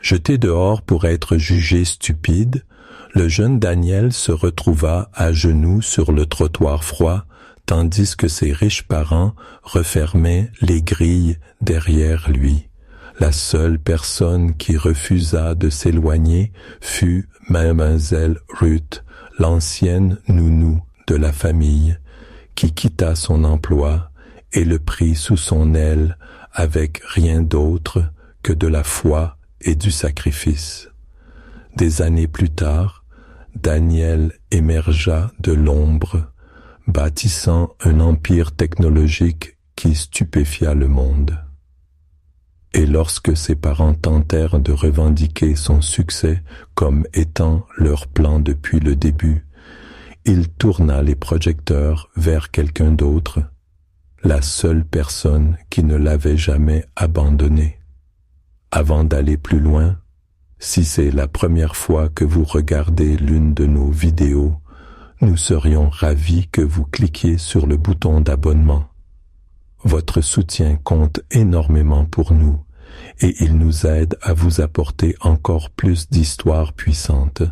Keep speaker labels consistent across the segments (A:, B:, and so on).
A: Jeté dehors pour être jugé stupide, le jeune Daniel se retrouva à genoux sur le trottoir froid, tandis que ses riches parents refermaient les grilles derrière lui. La seule personne qui refusa de s'éloigner fut Mademoiselle Ruth, l'ancienne nounou de la famille, qui quitta son emploi et le prit sous son aile avec rien d'autre que de la foi et du sacrifice. Des années plus tard, Daniel émergea de l'ombre, bâtissant un empire technologique qui stupéfia le monde. Et lorsque ses parents tentèrent de revendiquer son succès comme étant leur plan depuis le début, il tourna les projecteurs vers quelqu'un d'autre, la seule personne qui ne l'avait jamais abandonné. Avant d'aller plus loin, si c'est la première fois que vous regardez l'une de nos vidéos, nous serions ravis que vous cliquiez sur le bouton d'abonnement. Votre soutien compte énormément pour nous et il nous aide à vous apporter encore plus d'histoires puissantes.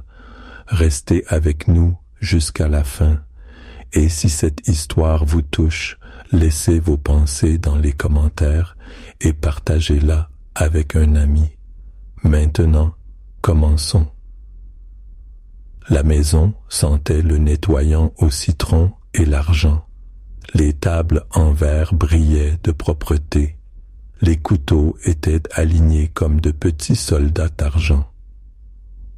A: Restez avec nous jusqu'à la fin et si cette histoire vous touche, laissez vos pensées dans les commentaires et partagez-la avec un ami. Maintenant, commençons. La maison sentait le nettoyant au citron et l'argent. Les tables en verre brillaient de propreté. Les couteaux étaient alignés comme de petits soldats d'argent.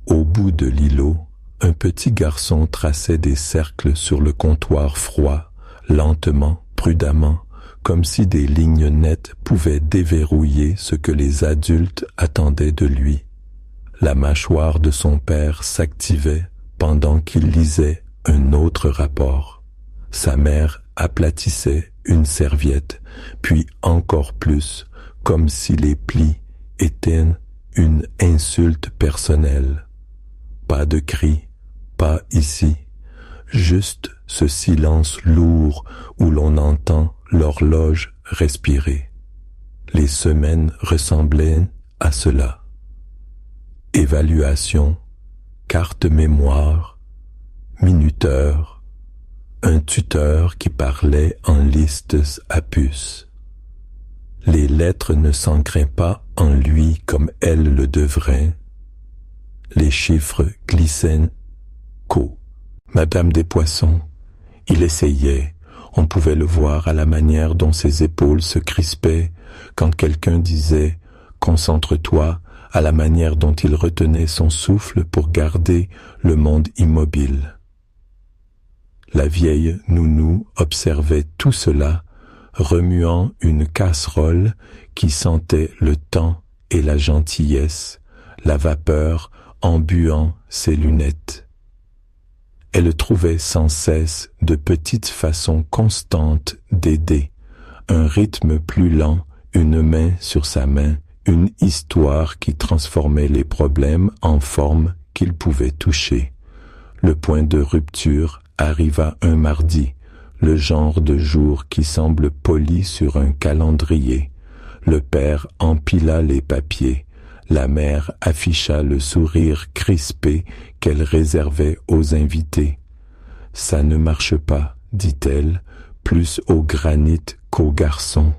A: Au bout de l'îlot, un petit garçon traçait des cercles sur le comptoir froid, lentement, prudemment, comme si des lignes nettes pouvaient déverrouiller ce que les adultes attendaient de lui. La mâchoire de son père s'activait pendant qu'il lisait un autre rapport. Sa mère aplatissait une serviette, puis encore plus, comme si les plis étaient une insulte personnelle. Pas de cris, pas ici, juste ce silence lourd où l'on entend l'horloge respirer. Les semaines ressemblaient à cela. Évaluation, carte mémoire, minuteur, un tuteur qui parlait en listes à puces. Les lettres ne s'ancraient pas en lui comme elles le devraient. Les chiffres glissaient qu'au. Madame des Poissons, il essayait. On pouvait le voir à la manière dont ses épaules se crispaient quand quelqu'un disait « Concentre-toi », à la manière dont il retenait son souffle pour garder le monde immobile. La vieille nounou observait tout cela, remuant une casserole qui sentait le temps et la gentillesse, la vapeur embuant ses lunettes. Elle trouvait sans cesse de petites façons constantes d'aider, un rythme plus lent, une main sur sa main, une histoire qui transformait les problèmes en formes qu'il pouvait toucher. Le point de rupture arriva un mardi, le genre de jour qui semble poli sur un calendrier. Le père empila les papiers. La mère afficha le sourire crispé qu'elle réservait aux invités. « Ça ne marche pas, dit-elle, plus au granit qu'au garçon. »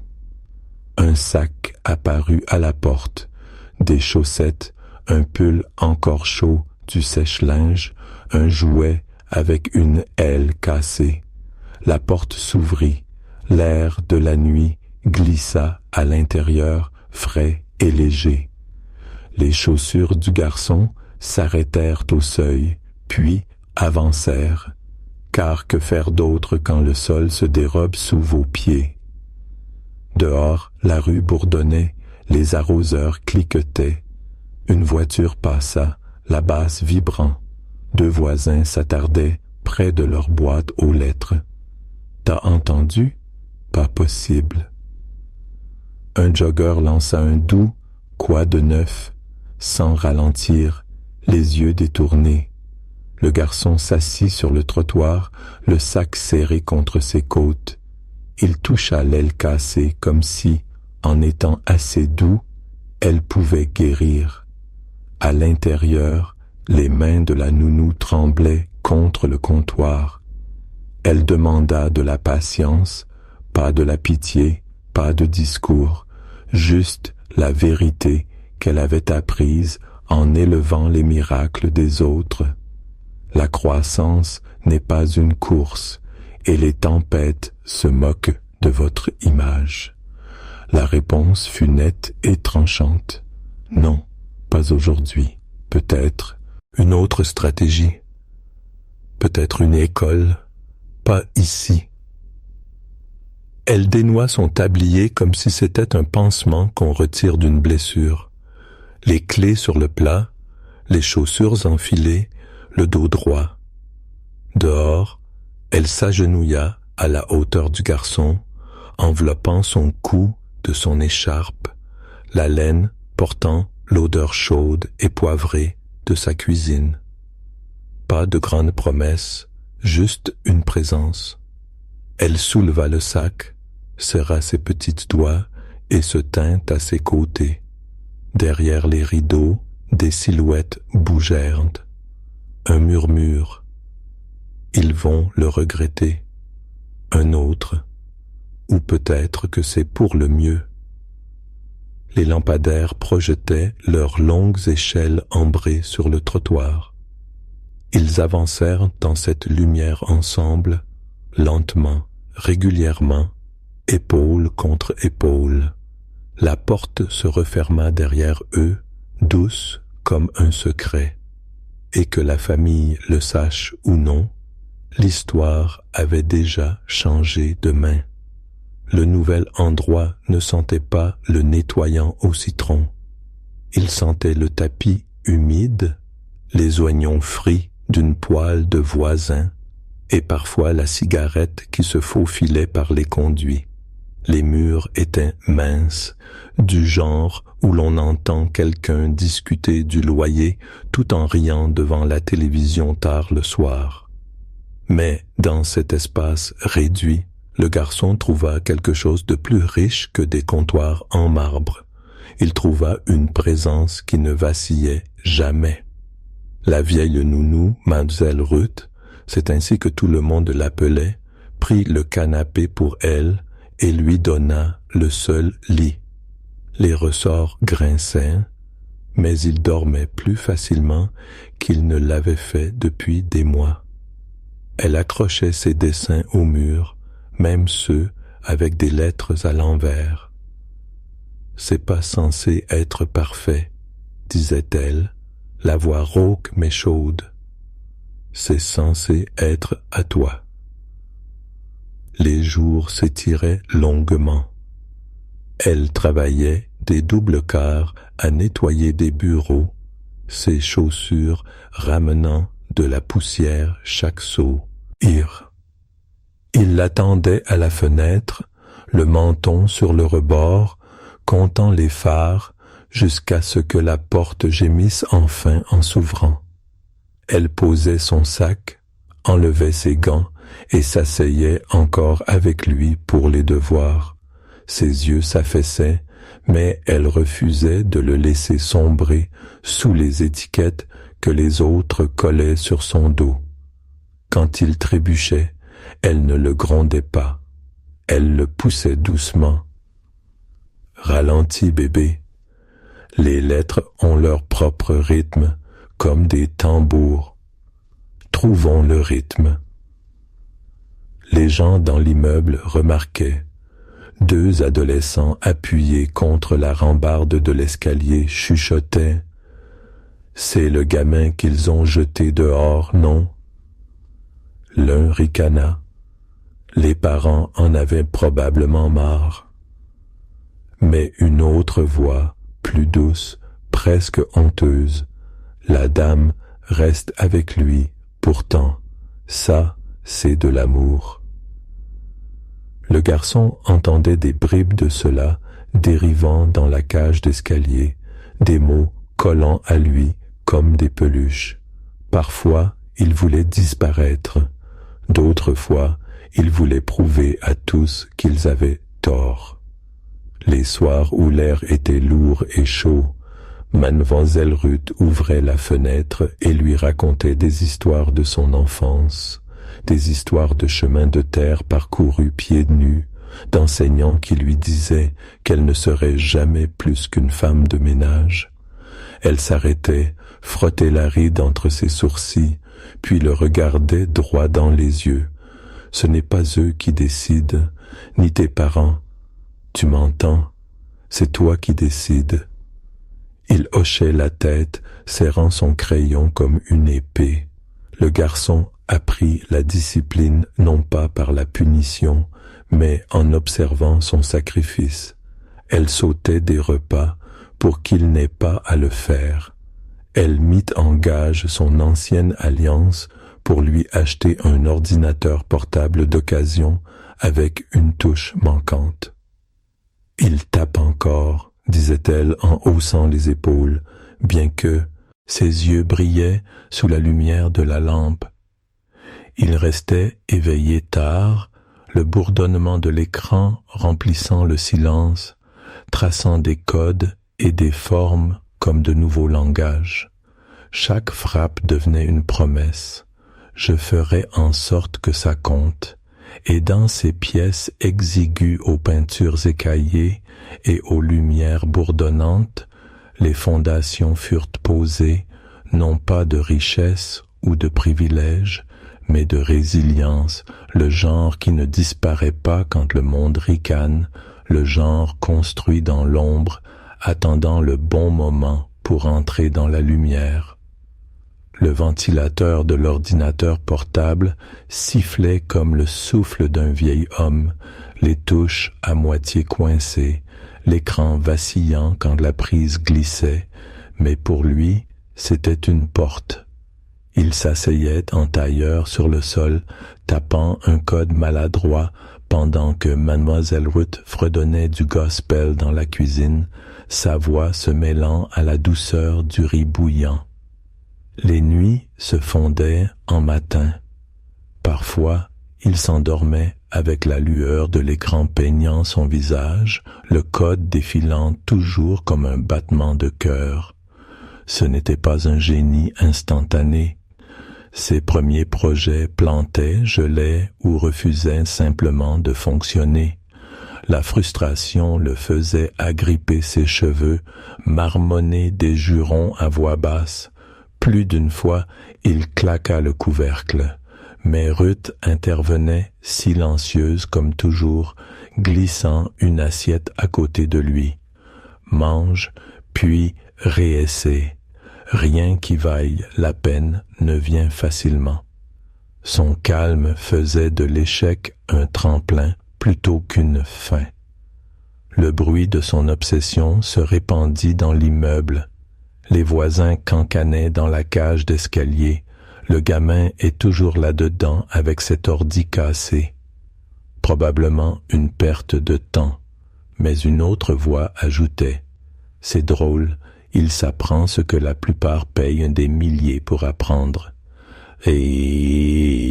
A: Un sac apparut à la porte, des chaussettes, un pull encore chaud, du sèche-linge, un jouet avec une aile cassée. La porte s'ouvrit, l'air de la nuit glissa à l'intérieur, frais et léger. Les chaussures du garçon s'arrêtèrent au seuil, puis avancèrent, car que faire d'autre quand le sol se dérobe sous vos pieds? Dehors, la rue bourdonnait, les arroseurs cliquetaient. Une voiture passa, la basse vibrant. Deux voisins s'attardaient près de leur boîte aux lettres. « T'as entendu? Pas possible. » Un jogger lança un doux « Quoi de neuf ?» sans ralentir, les yeux détournés. Le garçon s'assit sur le trottoir, le sac serré contre ses côtes. Il toucha l'aile cassée comme si, en étant assez doux, elle pouvait guérir. À l'intérieur, les mains de la nounou tremblaient contre le comptoir. Elle demanda de la patience, pas de la pitié, pas de discours, juste la vérité qu'elle avait apprise en élevant les miracles des autres. La croissance n'est pas une course, et les tempêtes se moquent de votre image. La réponse fut nette et tranchante. Non, pas aujourd'hui. Peut-être une autre stratégie. Peut-être une école. Pas ici. Elle dénoua son tablier comme si c'était un pansement qu'on retire d'une blessure. Les clés sur le plat, les chaussures enfilées, le dos droit. Dehors, elle s'agenouilla à la hauteur du garçon, enveloppant son cou de son écharpe, la laine portant l'odeur chaude et poivrée de sa cuisine. Pas de grandes promesses, juste une présence. Elle souleva le sac, serra ses petits doigts et se tint à ses côtés. Derrière les rideaux, des silhouettes bougèrent. Un murmure. Ils vont le regretter. Un autre. Ou peut-être que c'est pour le mieux. Les lampadaires projetaient leurs longues échelles ambrées sur le trottoir. Ils avancèrent dans cette lumière ensemble, lentement, régulièrement, épaule contre épaule. La porte se referma derrière eux, douce comme un secret. Et que la famille le sache ou non, l'histoire avait déjà changé de main. Le nouvel endroit ne sentait pas le nettoyant au citron. Il sentait le tapis humide, les oignons frits d'une poêle de voisin, et parfois la cigarette qui se faufilait par les conduits. Les murs étaient minces, du genre où l'on entend quelqu'un discuter du loyer tout en riant devant la télévision tard le soir. Mais dans cet espace réduit, le garçon trouva quelque chose de plus riche que des comptoirs en marbre. Il trouva une présence qui ne vacillait jamais. La vieille nounou, Mademoiselle Ruth, c'est ainsi que tout le monde l'appelait, prit le canapé pour elle et lui donna le seul lit. Les ressorts grinçaient, mais il dormait plus facilement qu'il ne l'avait fait depuis des mois. Elle accrochait ses dessins au mur, même ceux avec des lettres à l'envers. « C'est pas censé être parfait, » disait-elle, la voix rauque mais chaude. « C'est censé être à toi. » Les jours s'étiraient longuement. Elle travaillait des doubles quarts à nettoyer des bureaux, ses chaussures ramenant de la poussière chaque seau. Il l'attendait à la fenêtre, le menton sur le rebord, comptant les phares jusqu'à ce que la porte gémisse enfin en s'ouvrant. Elle posait son sac, enlevait ses gants et s'asseyait encore avec lui pour les devoirs. Ses yeux s'affaissaient, mais elle refusait de le laisser sombrer sous les étiquettes que les autres collaient sur son dos. Quand il trébuchait, elle ne le grondait pas. Elle le poussait doucement. « Ralentis, bébé. Les lettres ont leur propre rythme, comme des tambours. Trouvons le rythme. » Les gens dans l'immeuble remarquaient. 2 adolescents appuyés contre la rambarde de l'escalier chuchotaient. « C'est le gamin qu'ils ont jeté dehors, non ?» L'un ricana. Les parents en avaient probablement marre. Mais une autre voix, plus douce, presque honteuse. La dame reste avec lui, pourtant, ça, c'est de l'amour. Le garçon entendait des bribes de cela dérivant dans la cage d'escalier, des mots collant à lui comme des peluches. Parfois, il voulait disparaître. D'autres fois, il voulait prouver à tous qu'ils avaient tort. Les soirs où l'air était lourd et chaud, Mademoiselle Ruth ouvrait la fenêtre et lui racontait des histoires de son enfance, des histoires de chemins de terre parcourus pieds nus, d'enseignants qui lui disaient qu'elle ne serait jamais plus qu'une femme de ménage. Elle s'arrêtait, frottait la ride entre ses sourcils, puis le regardait droit dans les yeux. Ce n'est pas eux qui décident, ni tes parents. Tu m'entends? C'est toi qui décides. Il hochait la tête, serrant son crayon comme une épée. Le garçon apprit la discipline non pas par la punition, mais en observant son sacrifice. Elle sautait des repas pour qu'il n'ait pas à le faire. Elle mit en gage son ancienne alliance pour lui acheter un ordinateur portable d'occasion avec une touche manquante. « Il tape encore », disait-elle en haussant les épaules, bien que ses yeux brillaient sous la lumière de la lampe. Il restait éveillé tard, le bourdonnement de l'écran remplissant le silence, traçant des codes et des formes comme de nouveaux langages. Chaque frappe devenait une promesse. Je ferai en sorte que ça compte. Et dans ces pièces exiguës aux peintures écaillées et aux lumières bourdonnantes, les fondations furent posées, non pas de richesse ou de privilèges, mais de résilience, le genre qui ne disparaît pas quand le monde ricane, le genre construit dans l'ombre, attendant le bon moment pour entrer dans la lumière. Le ventilateur de l'ordinateur portable sifflait comme le souffle d'un vieil homme, les touches à moitié coincées, l'écran vacillant quand la prise glissait, mais pour lui, c'était une porte. Il s'asseyait en tailleur sur le sol, tapant un code maladroit pendant que Mademoiselle Ruth fredonnait du gospel dans la cuisine, sa voix se mêlant à la douceur du riz bouillant. Les nuits se fondaient en matin. Parfois, il s'endormait avec la lueur de l'écran peignant son visage, le code défilant toujours comme un battement de cœur. Ce n'était pas un génie instantané. Ses premiers projets plantaient, gelaient ou refusaient simplement de fonctionner. La frustration le faisait agripper ses cheveux, marmonner des jurons à voix basse. Plus d'une fois, il claqua le couvercle, mais Ruth intervenait, silencieuse comme toujours, glissant une assiette à côté de lui. Mange, puis réessaie. Rien qui vaille la peine ne vient facilement. Son calme faisait de l'échec un tremplin plutôt qu'une fin. Le bruit de son obsession se répandit dans l'immeuble. Les voisins cancanaient dans la cage d'escalier. Le gamin est toujours là-dedans avec cet ordi cassé. Probablement une perte de temps. Mais une autre voix ajoutait « C'est drôle, il s'apprend ce que la plupart payent des milliers pour apprendre. » Et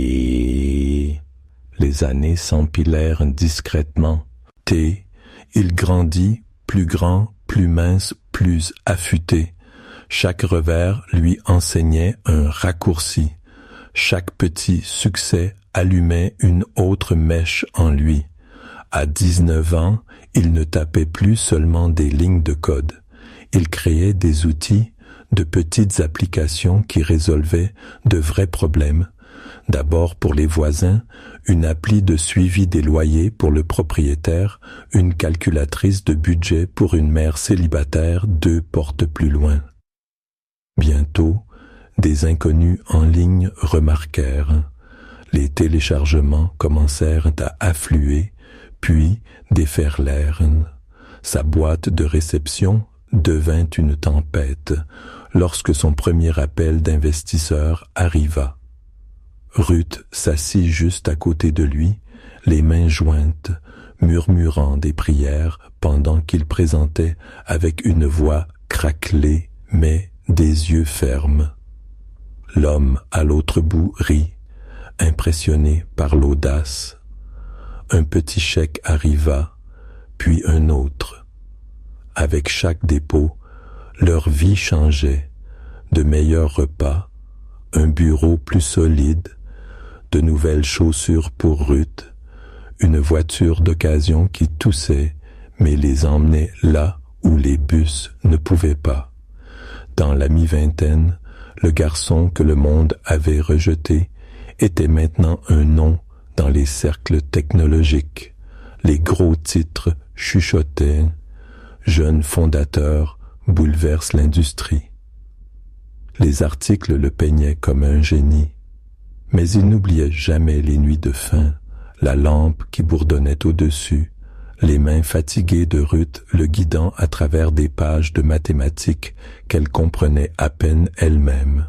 A: les années s'empilèrent discrètement. Il grandit, plus grand, plus mince, plus affûté. Chaque revers lui enseignait un raccourci. Chaque petit succès allumait une autre mèche en lui. À 19 ans, il ne tapait plus seulement des lignes de code. Il créait des outils, de petites applications qui résolvaient de vrais problèmes. D'abord pour les voisins, une appli de suivi des loyers pour le propriétaire, une calculatrice de budget pour une mère célibataire 2 portes plus loin. Bientôt, des inconnus en ligne remarquèrent. Les téléchargements commencèrent à affluer, puis déferlèrent. Sa boîte de réception devint une tempête lorsque son premier appel d'investisseur arriva. Ruth s'assit juste à côté de lui, les mains jointes, murmurant des prières pendant qu'il présentait avec une voix craquelée mais des yeux fermes. L'homme à l'autre bout rit, impressionné par l'audace. Un petit chèque arriva, puis un autre. Avec chaque dépôt, Leur vie changeait. De meilleurs repas, un bureau plus solide, de nouvelles chaussures pour Ruth, une voiture d'occasion qui toussait, mais les emmenait là où les bus ne pouvaient pas. Dans la mi-vingtaine, le garçon que le monde avait rejeté était maintenant un nom dans les cercles technologiques. Les gros titres chuchotaient « Jeune fondateur bouleverse l'industrie ». Les articles le peignaient comme un génie, mais il n'oubliait jamais les nuits de faim, la lampe qui bourdonnait au-dessus, les mains fatiguées de Ruth le guidant à travers des pages de mathématiques qu'elle comprenait à peine elle-même.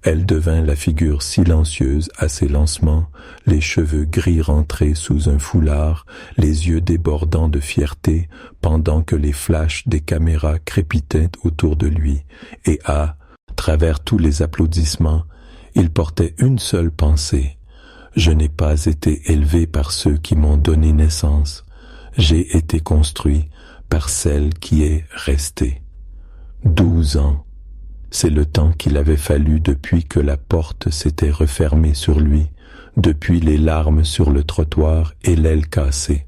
A: Elle devint la figure silencieuse à ses lancements, les cheveux gris rentrés sous un foulard, les yeux débordant de fierté pendant que les flashs des caméras crépitaient autour de lui, et à travers tous les applaudissements, il portait une seule pensée. Je n'ai pas été élevé par ceux qui m'ont donné naissance. J'ai été construit par celle qui est restée. 12 ans. C'est le temps qu'il avait fallu depuis que la porte s'était refermée sur lui, depuis les larmes sur le trottoir et l'aile cassée.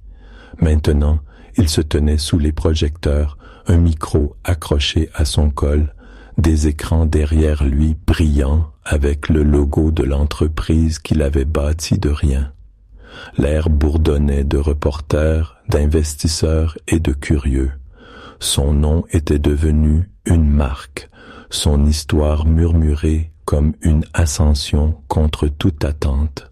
A: Maintenant, il se tenait sous les projecteurs, un micro accroché à son col, des écrans derrière lui brillants avec le logo de l'entreprise qu'il avait bâtie de rien. L'air bourdonnait de reporters, d'investisseurs et de curieux. Son nom était devenu une marque, son histoire murmurait comme une ascension contre toute attente.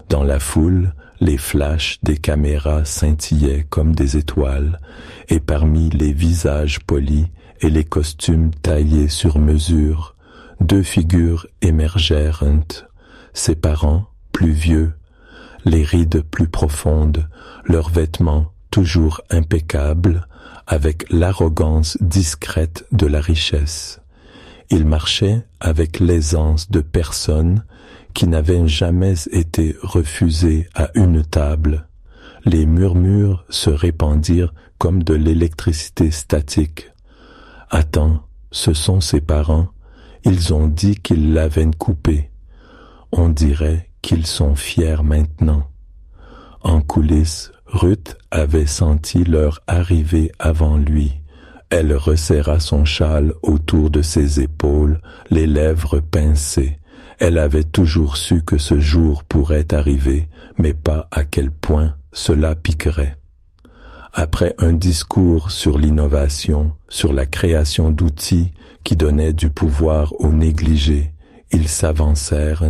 A: Dans la foule, les flashs des caméras scintillaient comme des étoiles, et parmi les visages polis et les costumes taillés sur mesure, 2 figures émergèrent, ses parents, plus vieux, les rides plus profondes, leurs vêtements toujours impeccables, avec l'arrogance discrète de la richesse. Ils marchaient avec l'aisance de personnes qui n'avaient jamais été refusées à une table. Les murmures se répandirent comme de l'électricité statique. « Attends, ce sont ses parents. Ils ont dit qu'ils l'avaient coupé. On dirait qu'ils sont fiers maintenant. » En coulisses, Ruth avait senti leur arrivée avant lui. Elle resserra son châle autour de ses épaules, les lèvres pincées. Elle avait toujours su que ce jour pourrait arriver, mais pas à quel point cela piquerait. Après un discours sur l'innovation, sur la création d'outils qui donnaient du pouvoir aux négligés, ils s'avancèrent,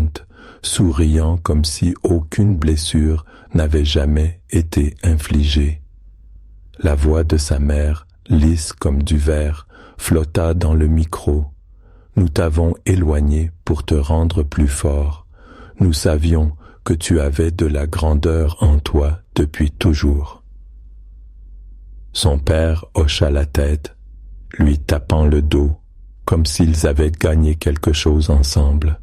A: souriant comme si aucune blessure n'avait jamais été infligée. La voix de sa mère, lisse comme du verre, flotta dans le micro. Nous t'avons éloigné pour te rendre plus fort. Nous savions que tu avais de la grandeur en toi depuis toujours. Son père hocha la tête, lui tapant le dos, comme s'ils avaient gagné quelque chose ensemble.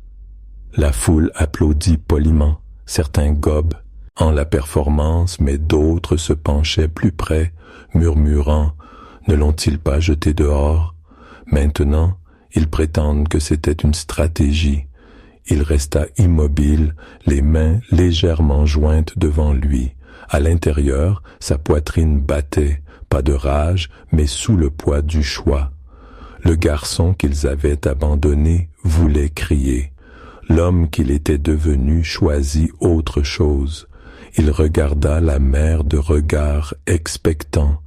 A: La foule applaudit poliment, certains gobent en la performance, mais d'autres se penchaient plus près, murmurant « Ne l'ont-ils pas jeté dehors ?» Maintenant, ils prétendent que c'était une stratégie. Il resta immobile, les mains légèrement jointes devant lui. À l'intérieur, sa poitrine battait, pas de rage, mais sous le poids du choix. Le garçon qu'ils avaient abandonné voulait crier. L'homme qu'il était devenu choisit autre chose. Il regarda la mère de regard expectant,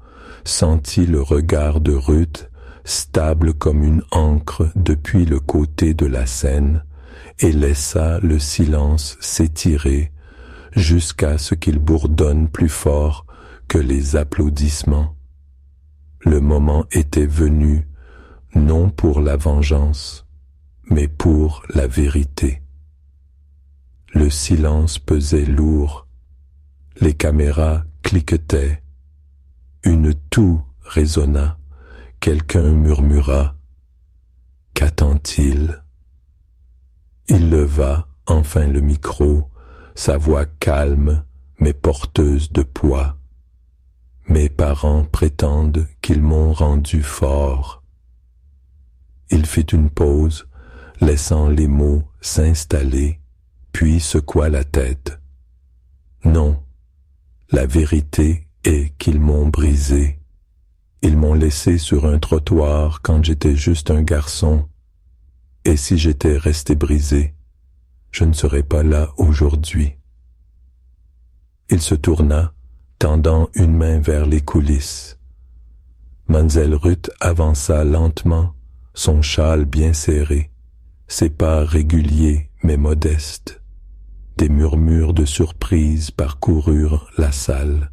A: sentit le regard de Ruth, stable comme une ancre depuis le côté de la scène, et laissa le silence s'étirer jusqu'à ce qu'il bourdonne plus fort que les applaudissements. Le moment était venu, non pour la vengeance, mais pour la vérité. Le silence pesait lourd, les caméras cliquetaient, une toux résonna, quelqu'un murmura « Qu'attend-il » Il leva enfin le micro, sa voix calme mais porteuse de poids. « Mes parents prétendent qu'ils m'ont rendu fort. Il fit une pause, laissant les mots s'installer, puis secoua la tête. Non, la vérité est qu'ils m'ont brisé. Ils m'ont laissé sur un trottoir quand j'étais juste un garçon. Et si j'étais resté brisé, je ne serais pas là aujourd'hui. Il se tourna, tendant une main vers les coulisses. Mamselle Ruth avança lentement, son châle bien serré, ses pas réguliers mais modestes. Des murmures de surprise parcoururent la salle.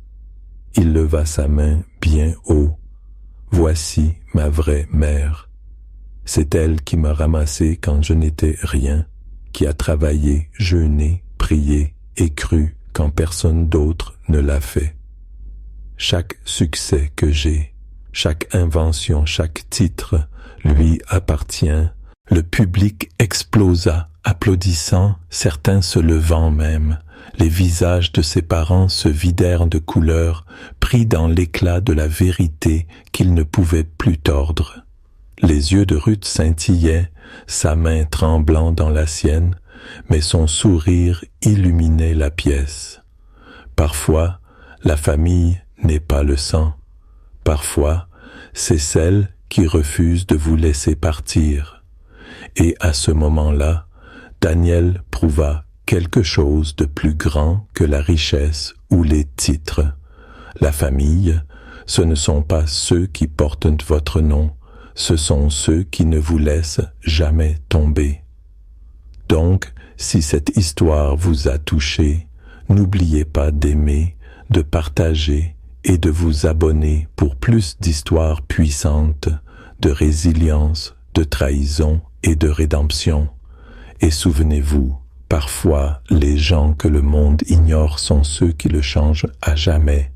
A: Il leva sa main bien haut. Voici ma vraie mère. C'est elle qui m'a ramassé quand je n'étais rien, qui a travaillé, jeûné, prié et cru quand personne d'autre ne l'a fait. Chaque succès que j'ai, chaque invention, chaque titre lui appartient. Le public explosa, applaudissant, certains se levant même. Les visages de ses parents se vidèrent de couleur, pris dans l'éclat de la vérité qu'ils ne pouvaient plus tordre. Les yeux de Ruth scintillaient, sa main tremblant dans la sienne, mais son sourire illuminait la pièce. Parfois, la famille n'est pas le sang. Parfois, c'est celle qui refuse de vous laisser partir. Et à ce moment-là, Daniel prouva quelque chose de plus grand que la richesse ou les titres. La famille, ce ne sont pas ceux qui portent votre nom, ce sont ceux qui ne vous laissent jamais tomber. Donc, si cette histoire vous a touché, n'oubliez pas d'aimer, de partager et de vous abonner pour plus d'histoires puissantes, de résilience, de trahison et de rédemption. Et souvenez-vous, parfois les gens que le monde ignore sont ceux qui le changent à jamais.